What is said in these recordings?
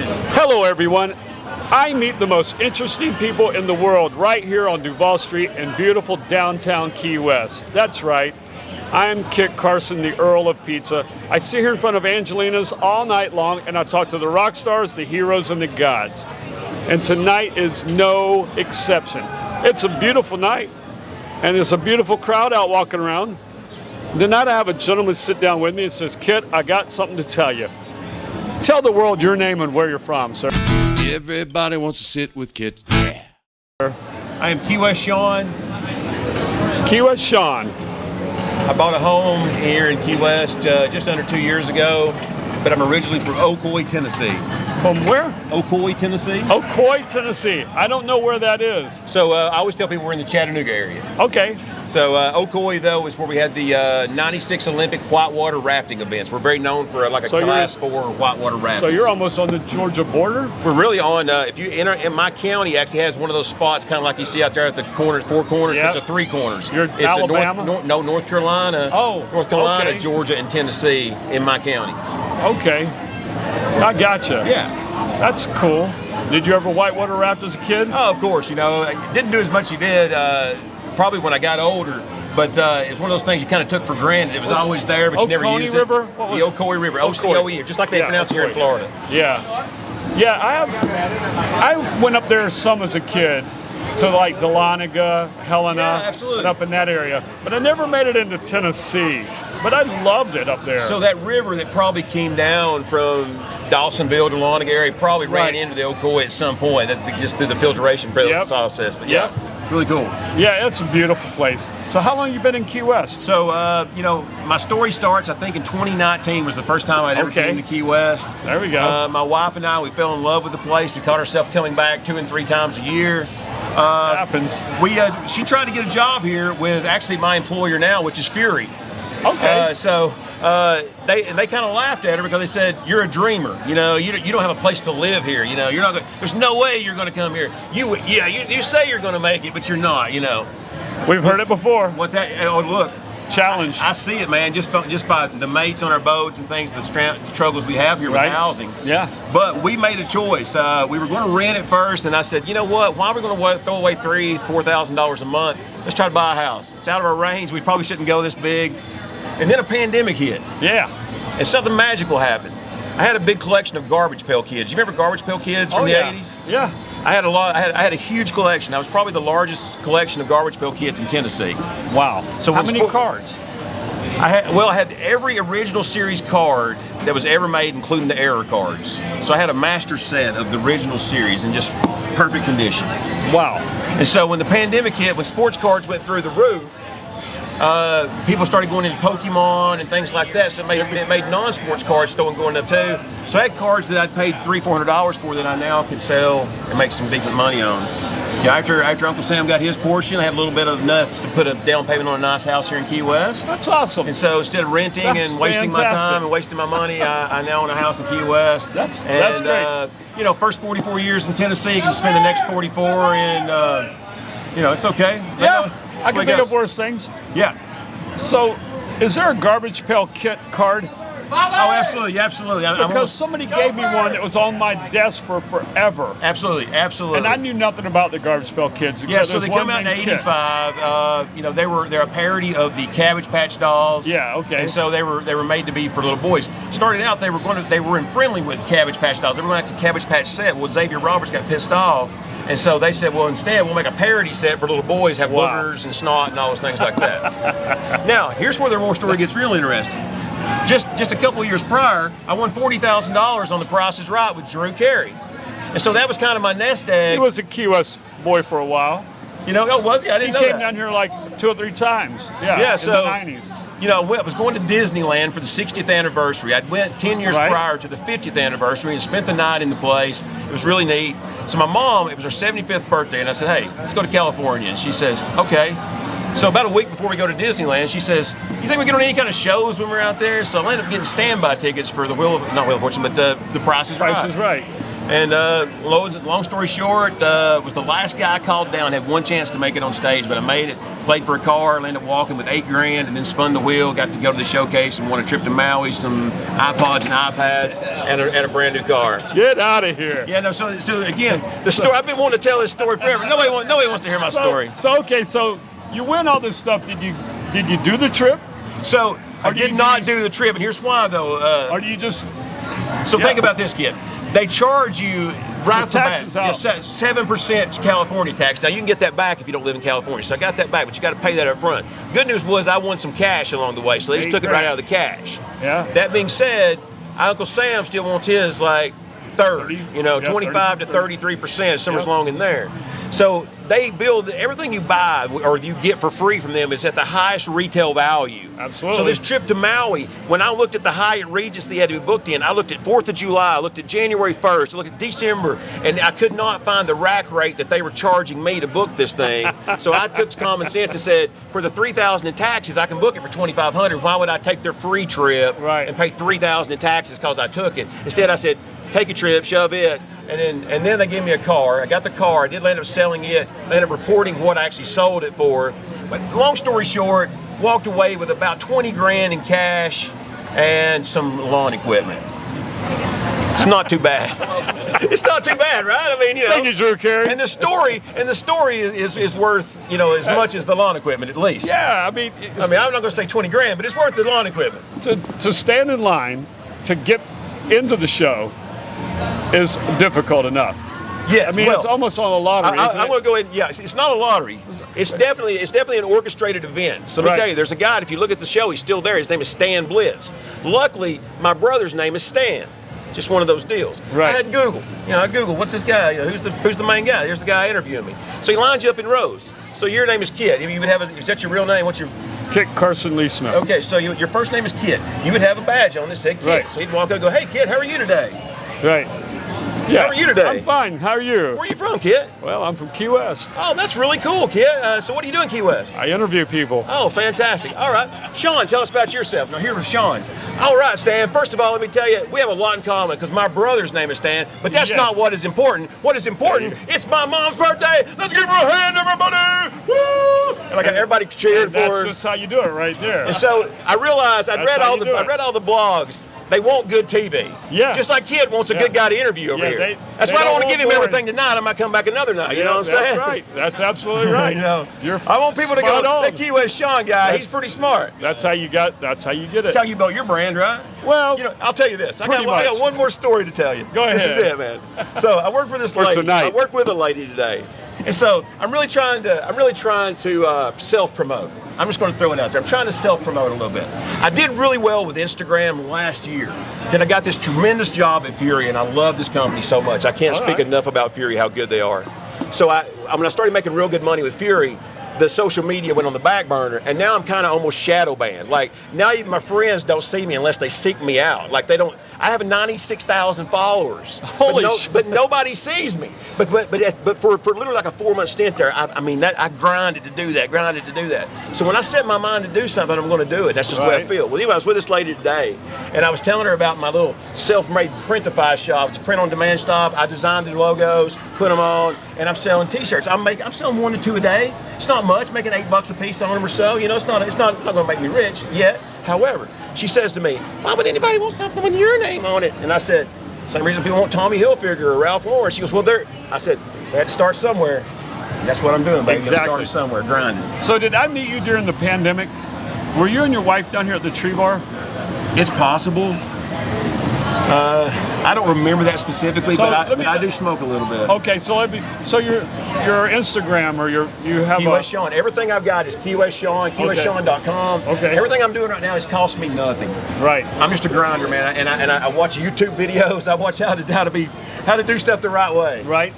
attention. Hello everyone. I meet the most interesting people in the world right here on Duval Street in beautiful downtown Key West. That's right. I'm Kit Carson, the Earl of Pizza. I sit here in front of Angelina's all night long and I talk to the rock stars, the heroes, and the gods. And tonight is no exception. It's a beautiful night and there's a beautiful crowd out walking around. Tonight I have a gentleman sit down with me and says, Kit, I got something to tell you. Tell the world your name and where you're from, sir. Everybody wants to sit with Kit. Yeah. I am Key West Shawn. Key West Shawn. I bought a home here in Key West just under 2 years ago, but I'm originally from Ocoee, Tennessee. From where? Ocoee, Tennessee. Ocoee, Tennessee. I don't know where that is. So I always tell people we're in the Chattanooga area. Okay. So Ocoee, though, is where we had the 96 Olympic whitewater rafting events. We're very known for like a Class 4 whitewater rafting. So you're almost on the Georgia border? We're really on, if you enter, in my county actually has one of those spots, kind of like you see out there at the corners, 4 corners, yep. But it's a 3 corners. You're it's Alabama? North Carolina. Oh, North Carolina, okay. Georgia, and Tennessee in my county. Okay. I gotcha. Yeah. That's cool. Did you ever whitewater raft as a kid? Oh, of course. You know, I didn't do as much as you did probably when I got older. But it's one of those things you kind of took for granted. It was always there, but you never used it. River? The Ocoee River, O-C-O-E, just like they pronounce it here in Florida. Yeah. Yeah, I went up there some as a kid to like Dahlonega, Helena, and up in that area. But I never made it into Tennessee. But I loved it up there. So that river that probably came down from Dawsonville, Dahlonega area, probably ran into the Ocoee at some point. That's just through the filtration process. But yeah, really cool. Yeah, it's a beautiful place. So how long you been in Key West? So, you know, my story starts, I think in 2019 was the first time I'd ever came to Key West. There we go. My wife and I, we fell in love with the place. We caught ourselves coming back 2 and 3 times a year. Happens. She tried to get a job here with actually my employer now, which is Fury. Okay. They kind of laughed at her because they said, "You're a dreamer. You know, you don't have a place to live here. You know, you're not. There's no way you're going to come here. You say you're going to make it, but you're not. You know." We've heard it before. What that? Oh, look. Challenge. I see it, man. Just by the mates on our boats and things, the struggles we have here with housing. Yeah. But we made a choice. We were going to rent it first, and I said, you know what? Why are we going to throw away $4,000 a month? Let's try to buy a house. It's out of our range. We probably shouldn't go this big. And then a pandemic hit. Yeah. And something magical happened. I had a big collection of Garbage Pail Kids. You remember Garbage Pail Kids from the 80s? Yeah. I had a lot. I had a huge collection. That was probably the largest collection of Garbage Pail Kids in Tennessee. Wow. So how many cards? I had every original series card that was ever made, including the error cards. So I had a master set of the original series in just perfect condition. Wow. And so when the pandemic hit, when sports cards went through the roof, people started going into Pokemon and things like that, so it made non-sports cards still going up too. So I had cards that I'd paid $300-400 for that I now could sell and make some decent money on. Yeah, after Uncle Sam got his portion, I had a little bit of enough to put a down payment on a nice house here in Key West. That's awesome. And so instead of renting and wasting my time and wasting my money, I now own a house in Key West. That's great. You know, first 44 years in Tennessee, you can spend the next 44 in, you know, it's okay. Yeah. I can think of worse things. Yeah. So, is there a Garbage Pail Kit card? Oh, absolutely, absolutely. Because somebody gave me one that was on my desk for forever. Absolutely, absolutely. And I knew nothing about the Garbage Pail Kids. Yeah, so they come out in '85. You know, they're a parody of the Cabbage Patch Dolls. Yeah, okay. And so they were made to be for little boys. Started out, they were in friendly with Cabbage Patch Dolls. Everyone had a Cabbage Patch set. Well, Xavier Roberts got pissed off. And so they said, well, instead, we'll make a parody set for little boys, have boogers and snot and all those things like that. Now, here's where the war story gets real interesting. Just a couple of years prior, I won $40,000 on The Price is Right with Drew Carey. And so that was kind of my nest egg. He was a Key West boy for a while. You know, was he? I didn't know that. He came down here like 2 or 3 times. Yeah, so, in the 90s. You know, I was going to Disneyland for the 60th anniversary. I'd went 10 years prior to the 50th anniversary and spent the night in the place. It was really neat. So my mom, it was her 75th birthday, and I said, hey, let's go to California. And she says, okay. So about a week before we go to Disneyland, she says, you think we get on any kind of shows when we're out there? So I ended up getting standby tickets for the not Wheel of Fortune, but the Price is Right. Price is Right. And long story short, was the last guy I called down. Had one chance to make it on stage, but I made it. Played for a car, ended up walking with $8,000, and then spun the wheel. Got to go to the showcase and won a trip to Maui, some iPods and iPads, and a brand new car. Get out of here. Yeah, no. So again, the story. I've been wanting to tell this story forever. Nobody wants to hear my story. So you win all this stuff. Did you do the trip? So I did not do the trip, and here's why though. Or do you just? So think about this, kid. They charge you right off the bat, taxes out. 7% California tax. Now you can get that back if you don't live in California. So I got that back, but you got to pay that up front. Good news was I won some cash along the way, so they just took it right out of the cash. Yeah. That being said, Uncle Sam still wants his like 30, 25 to 33%, somewhere along in there. So they build everything you buy or you get for free from them is at the highest retail value. Absolutely. So this trip to Maui, when I looked at the Hyatt Regency they had to be booked in, I looked at 4th of July, I looked at January 1st, I looked at December, and I could not find the rack rate that they were charging me to book this thing. So I took common sense and said, for the $3,000 in taxes, I can book it for $2,500. Why would I take their free trip and pay $3,000 in taxes because I took it? Instead, I said, take a trip, shove it. And then they gave me a car. I got the car. I did end up selling it. They ended up reporting what I actually sold it for. But long story short, walked away with about $20,000 in cash and some lawn equipment. It's not too bad. It's not too bad, right? I mean, Thank you, Drew Carey. And the story is worth as much as the lawn equipment at least. Yeah, I mean, I'm not going to say $20,000, but it's worth the lawn equipment. To stand in line to get into the show is difficult enough. Yes, I mean, it's almost on a lottery. I'm going to go ahead. Yeah, it's not a lottery. It's definitely an orchestrated event. So let me tell you, there's a guy. If you look at the show, he's still there. His name is Stan Blitz. Luckily, my brother's name is Stan. Just one of those deals. Right. I had Google. I Googled, what's this guy? Who's the main guy? Here's the guy interviewing me. So he lines you up in rows. So your name is Kit. You would have is that your real name? What's your? Kit Carson Lee Smith. Okay, so your first name is Kit. You would have a badge on that said Kit. Right. So he'd walk up and go, hey, Kit, how are you today? Right. Yeah. How are you today? I'm fine. How are you? Where are you from, Kit? Well, I'm from Key West. Oh, that's really cool, Kit. So what do you do in Key West? I interview people. Oh, fantastic. All right. Shawn, tell us about yourself. Now, here was Shawn. All right, Stan. First of all, let me tell you, we have a lot in common because my brother's name is Stan, but that's not what is important. What is important, it's my mom's birthday. Let's give her a hand, everybody. Woo! And I got everybody cheering for her. That's just how you do it right there. And so I realized I read all the blogs. They want good TV. Yeah. Just like Kid wants a good guy to interview over here. That's they why I don't don't want to give him boring. everything tonight. I might come back another night. You know what I'm saying? That's right. That's absolutely right. I want people to go, on. that Key West Shawn guy, he's pretty smart. That's how you get it. That's how you built your brand, right? Well, I'll tell you this. I pretty got much. one more story to tell you. Go ahead. This is it, man. So I work for this lady. tonight. I work with a lady today. And so I'm really trying to self-promote. I'm just going to throw it out there. I'm trying to self-promote a little bit. I did really well with Instagram last year. Then I got this tremendous job at Fury, and I love this company so much. I can't speak enough about Fury, how good they are. So when I started making real good money with Fury, the social media went on the back burner, and now I'm kind of almost shadow banned. Like, now even my friends don't see me unless they seek me out. Like, they don't. I have 96,000 followers, but nobody sees me. But for literally like a 4-month stint there, I grinded to do that. So when I set my mind to do something, I'm going to do it. That's just the way I feel. Well, anyway, I was with this lady today, and I was telling her about my little self-made Printify shop. It's a print-on-demand shop. I designed the logos, put them on, and I'm selling T-shirts. I'm selling 1 to 2 a day. It's not much, making $8 a piece on them or so. It's not going to make me rich yet. However, she says to me, why would anybody want something with your name on it? And I said, same reason people want Tommy Hilfiger or Ralph Lauren. She goes, well, I said, they had to start somewhere. And that's what I'm doing, baby. Exactly. Starting somewhere, grinding. So did I meet you during the pandemic? Were you and your wife down here at the Tree Bar? It's possible. I don't remember that specifically, but I do smoke a little bit. Okay, so your Instagram or you have Key West Shawn. Everything I've got is Key West Shawn, KeyWestShawn.com. Okay. Everything I'm doing right now has cost me nothing. Right. I'm just a grinder, man, and I watch YouTube videos. I watch how to do stuff the right way. Right.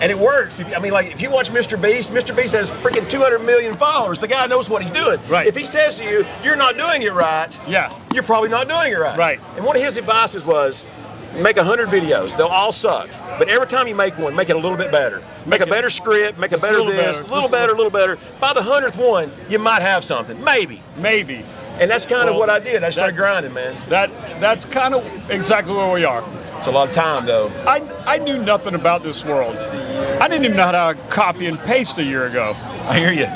And it works. If you watch Mr. Beast has freaking 200 million followers. The guy knows what he's doing. Right. If he says to you, you're not doing it right, you're probably not doing it right. Right. And one of his advices was, make 100 videos. They'll all suck. But every time you make one, make it a little bit better. Make a better script, make a better this, a little better. By the 100th one, you might have something. Maybe. Maybe. And that's kind of what I did. I started grinding, man. That's kind of exactly where we are. It's a lot of time, though. I knew nothing about this world. I didn't even know how to copy and paste a year ago. I hear you.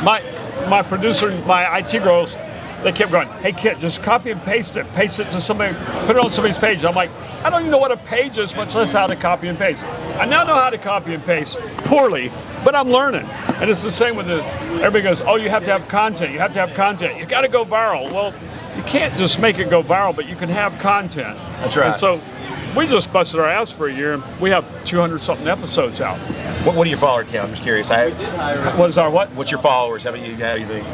My producer, my IT girls, they kept going, hey, Kit, just copy and paste it to somebody, put it on somebody's page. I'm like, I don't even know what a page is, much less how to copy and paste. I now know how to copy and paste poorly, but I'm learning. And it's the same with everybody goes, oh, you have to have content. You have to have content. You got to go viral. Well, you can't just make it go viral, but you can have content. That's right. And so we just busted our ass for a year, and we have 200-something episodes out. What are your follower count? I'm just curious. What is our what? What's your followers? How do you think?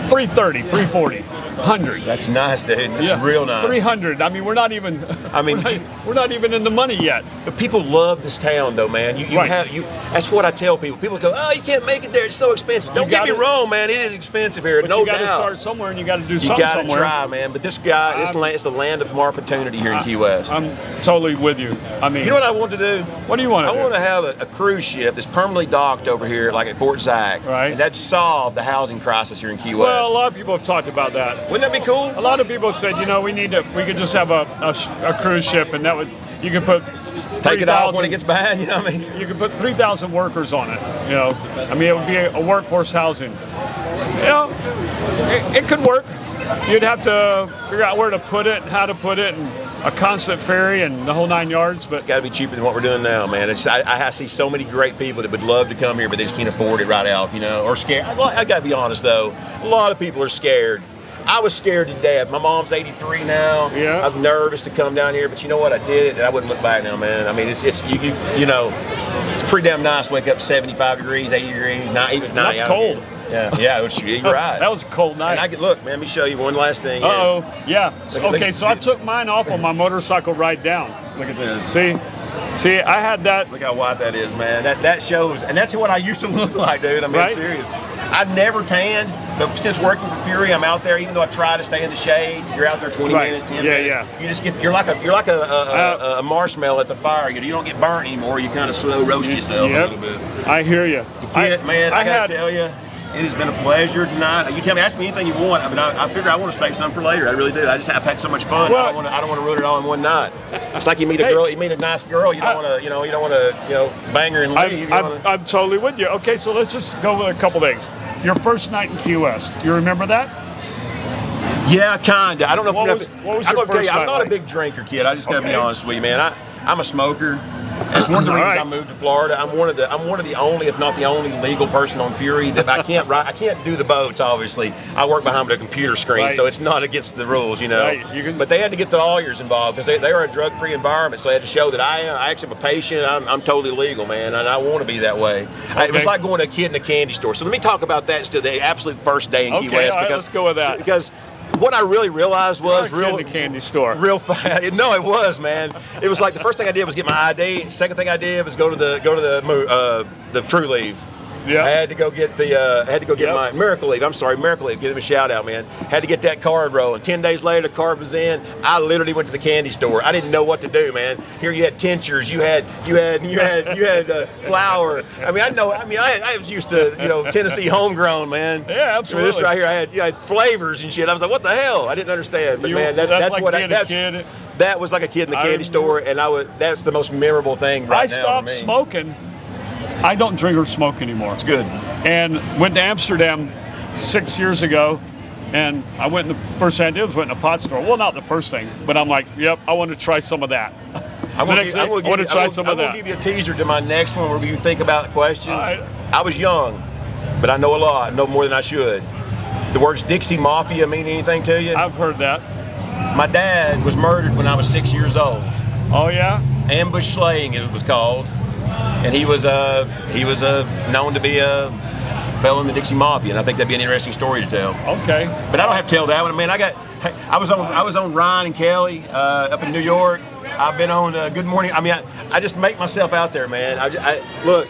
330, 340, 100. That's nice, dude. That's real nice. 300. I mean, we're not even. we're not even in the money yet. But people love this town, though, man. That's what I tell people. People go, "Oh, you can't make it there. It's so expensive." Don't get me wrong, man. It is expensive here, but no you doubt. You got to start somewhere, and you got to do something somewhere. You got to try, man. But this land, it's the land of opportunity here in Key West. I'm totally with you. I mean, you know what I want to do? What do you want to do? I want to have a cruise ship that's permanently docked over here, like at Fort Zach. Right. And that'd solve the housing crisis here in Key West. Well, a lot of people have talked about that. Wouldn't that be cool? A lot of people said, we could just have a cruise ship, and you could put take it off when it gets bad. You know what I mean? You could put 3,000 workers on it. I mean, it would be a workforce housing. It could work. You'd have to figure out where to put it, and how to put it, and a constant ferry and the whole 9 yards. But it's got to be cheaper than what we're doing now, man. I see so many great people that would love to come here, but they just can't afford it right out, or scared. I got to be honest, though. A lot of people are scared. I was scared to death. My mom's 83 now. Yeah. I was nervous to come down here, but you know what? I did it, and I wouldn't look back now, man. I mean, it's pretty damn nice to wake up 75 degrees, 80 degrees, not even 90. That's cold. Yeah, you're right. That was a cold night. And look, man, let me show you one last thing. Uh-oh, yeah. So I took mine off on my motorcycle ride down. Look at this. See, I had that. Look how wide that is, man. That shows, and that's what I used to look like, dude. I mean, right? I'm serious. I've never tanned, but since working for Fury, I'm out there. Even though I try to stay in the shade, you're out there 20 minutes, 10 minutes. Yeah. You're like a marshmallow at the fire. You don't get burnt anymore. You kind of slow roast yourself a little bit. I hear you. Man, I gotta tell you. It has been a pleasure tonight. You ask me anything you want. I mean, I figure I want to save some for later. I really do. I've had so much fun. Well, I don't want to ruin it all in one night. It's like you meet a girl, you meet a nice girl. You don't want to bang her and leave. I'm totally with you. Okay, so let's just go with a couple things. Your first night in Key West. You remember that? Yeah, kinda. I don't know. What was your first night I'm not like? a big drinker, kid. I just gotta be honest with you, man. I'm a smoker. That's one of the reasons I moved to Florida. I'm one of the only, if not the only, legal person on Fury that I can't do the boats. Obviously, I work behind a computer screen, so it's not against the rules, Right. But they had to get the lawyers involved because they are a drug-free environment. So they had to show that I actually am a patient. I'm totally legal, man, and I want to be it way. It was like going to a kid in a candy store. So let me talk about that instead. The absolute first day in Key West. All right, let's go with that. Because what I really realized was in the candy store. Real fast. No, it was, man. It was like the first thing I did was get my ID. Second thing I did was go to the True Leave. Yeah. I had to go get my Miracle Leave. I'm sorry, Miracle Leave. Give them a shout out, man. Had to get that card rolling. 10 days later, the card was in. I literally went to the candy store. I didn't know what to do, man. Here you had tinctures. You had flour. I mean, I was used to Tennessee homegrown, man. Yeah, absolutely. I mean, this right here, I had flavors and shit. I was like, what the hell? I didn't understand. But man, that's like what being a kid. That was like a kid in the candy store, and that's the most memorable thing right now. I stopped smoking. I don't drink or smoke anymore. It's good. And went to Amsterdam 6 years ago, and I went in the first thing I did was went in a pot store. Well, not the first thing, but I'm like, yep, I want to try some of that. I want to try some of that. I'm going to give you a teaser to my next one where you think about questions. I was young, but I know a lot. I know more than I should. The words Dixie Mafia mean anything to you? I've heard that. My dad was murdered when I was 6 years old. Oh, yeah? Ambush slaying, it was called. And he was known to be a fellow in the Dixie Mafia, and I think that'd be an interesting story to tell. Okay. But I don't have to tell that one. Man, I was on Ryan and Kelly up in New York. I've been on Good Morning. I mean, I just make myself out there, man. Look.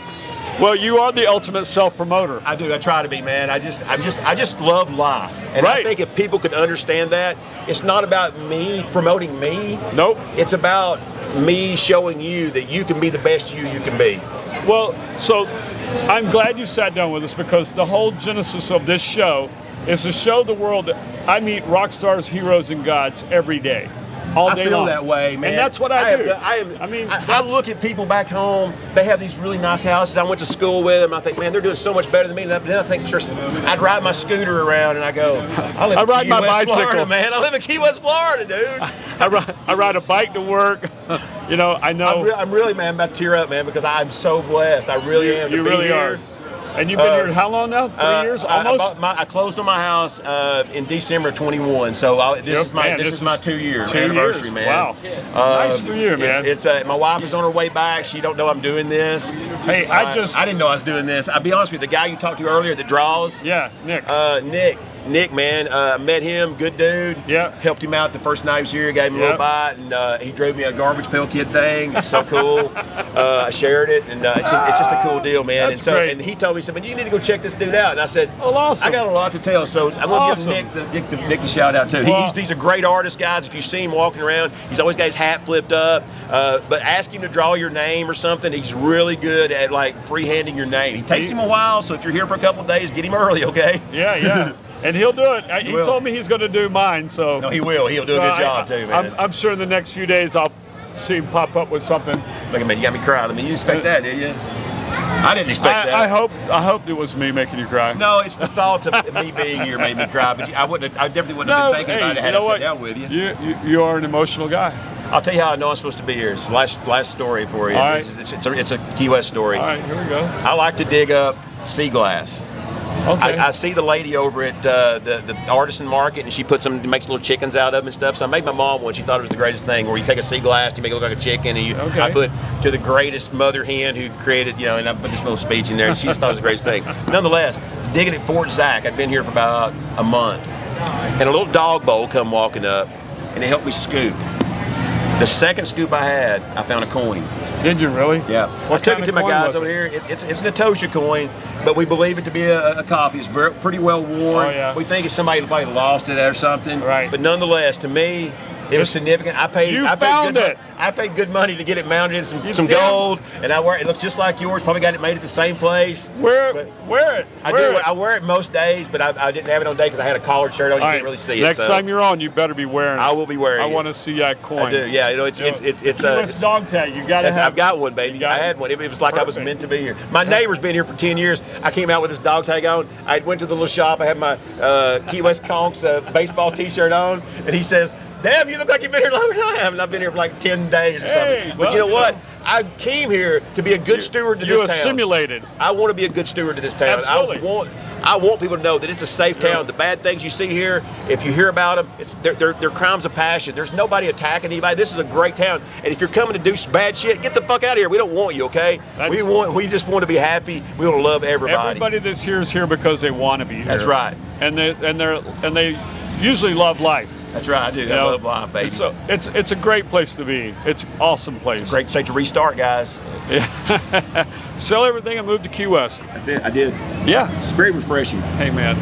Well, you are the ultimate self-promoter. I do. I try to be, man. I just love life, and I think if people could understand that, it's not about me promoting me. Nope. It's about me showing you that you can be the best you can be. Well, so I'm glad you sat down with us because the whole genesis of this show is to show the world that I meet rock stars, heroes, and gods every day. all I day feel long. that way, man. And that's what I do. I look at people back home. They have these really nice houses. I went to school with them. I think, man, they're doing so much better than me. And then I think, sure, I'd ride my scooter around, and I go, I ride in my Key West, bicycle. Florida, man. I live in Key West, Florida, dude. I ride a bike to work. I know. I'm really, man, about to tear up, man, because I'm so blessed. I really am. You really are. And you've been here how long now? 3 years, almost. I closed on my house in December of 21, so this is my 2 year anniversary, man. Wow, nice for you, man. It's my wife is on her way back. She don't know I'm doing this. Hey, I didn't know I was doing this. I'll be honest with you, the guy you talked to earlier that draws. Yeah, Nick. Nick, man, met him, good dude. Yeah. Helped him out the first night he was here, gave him a little bite, and he drove me a garbage pail kid thing. It's so cool. I shared it, and it's just a cool deal, man. That's great. And he told me, he said, man, you need to go check this dude out. And I said, well, awesome. I got a lot to tell, so I'm going to give Nick the shout out too. Well, He's a great artist, guys. If you see him walking around, he's always got his hat flipped up. But ask him to draw your name or something. He's really good at like freehanding your name. He takes him a while, so if you're here for a couple of days, get him early, okay? Yeah. And he'll do it. He told me he's going to do mine. So no, he will. He'll do a good job too, man. I'm sure in the next few days I'll see him pop up with something. Look at me, you got me crying. I mean, you expect that, did you? I didn't expect that. I hoped it was me making you cry. No, it's the thoughts of me being here made me cry. But I definitely wouldn't have been thinking about it had I sat down with you. You are an emotional guy. I'll tell you how I know I'm supposed to be here. It's the last story for you. All right. It's a Key West story. All right, here we go. I like to dig up sea glass. Okay. I see the lady over at the artisan market, and she makes little chickens out of them and stuff. So I made my mom one. She thought it was the greatest thing. Where you take a sea glass, you make it look like a chicken, and I put to the greatest mother hen who created, and I put this little speech in there. And she just thought it was the greatest thing. Nonetheless, digging at Fort Zach, I'd been here for about a month, and a little dog bowl come walking up, and it helped me scoop. The second scoop I had, I found a coin. Did you really? Yeah. I took it to my guys over here. It's a Natosha coin, but we believe it to be a copy. It's pretty well worn. Oh, yeah. We think it's somebody probably lost it or something. Right. But nonetheless, to me, it was significant. I paid good money to get it mounted in some gold, and I wear it. It looks just like yours. Probably got it made at the same place. Wear it. I wear it most days, but I didn't have it on day because I had a collared shirt on. You can't really see it. Next time you're on, you better be wearing it. I will be wearing it. I want to see that coin. I do. Yeah. It's a dog tag. You got to have. I've got one, baby. I had one. It was like I was meant to be here. My neighbor's been here for 10 years. I came out with this dog tag on. I went to the little shop. I had my Key West Conks baseball T-shirt on, and he says, "Damn, you look like you've been here longer than I have." And I've been here for like 10 days or something. But you know what? I came here to be a good steward to this town. You assimilated. I want to be a good steward to this town. Absolutely. I want people to know that it's a safe town. The bad things you see here, if you hear about them, they're crimes of passion. There's nobody attacking anybody. This is a great town. And if you're coming to do bad shit, get the fuck out of here. We don't want you, okay? We just want to be happy. We want to love everybody. Everybody that's here is here because they want to be here. That's right. And they usually love life. That's right, I do. I love life, baby. So it's a great place to be. It's an awesome place. It's a great state to restart, guys. Yeah. Sell everything and move to Key West. That's it. I did. Yeah. It's very refreshing. Hey, man.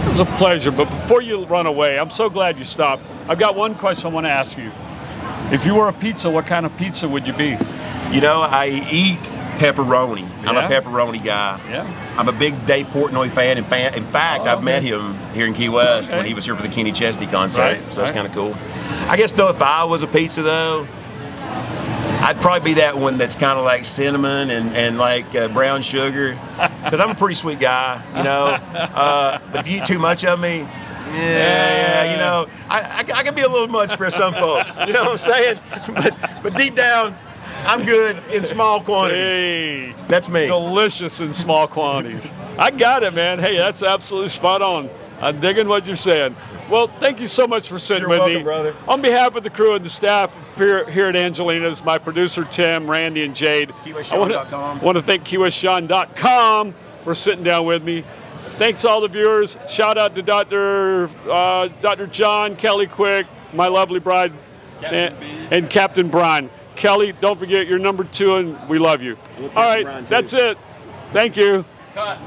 It was a pleasure. But before you run away, I'm so glad you stopped. I've got one question I want to ask you. If you were a pizza, what kind of pizza would you be? I eat pepperoni. Yeah? I'm a pepperoni guy. Yeah. I'm a big Dave Portnoy fan. In fact, I've met him here in Key West when he was here for the Kenny Chesney concert. Right. So it's kind of cool. I guess, though, if I was a pizza, though, I'd probably be that one that's kind of like cinnamon and like brown sugar. Because I'm a pretty sweet guy, but if you eat too much of me, I can be a little much for some folks. You know what I'm saying? But deep down, I'm good in small quantities. Hey, that's me. Delicious in small quantities. I got it, man. Hey, that's absolutely spot on. I'm digging what you're saying. Well, thank you so much for sitting with me. Brother. On behalf of the crew and the staff here at Angelina's, my producer Tim, Randy, and Jade, KeyWestShawn.com. I want to thank KeyWestShawn.com for sitting down with me. Thanks to all the viewers. Shout out to Dr. John Kelly Quick, my lovely bride, and Captain Brian. Kelly, don't forget you're number 2, and we love you. All right, that's it. Thank you. Cut.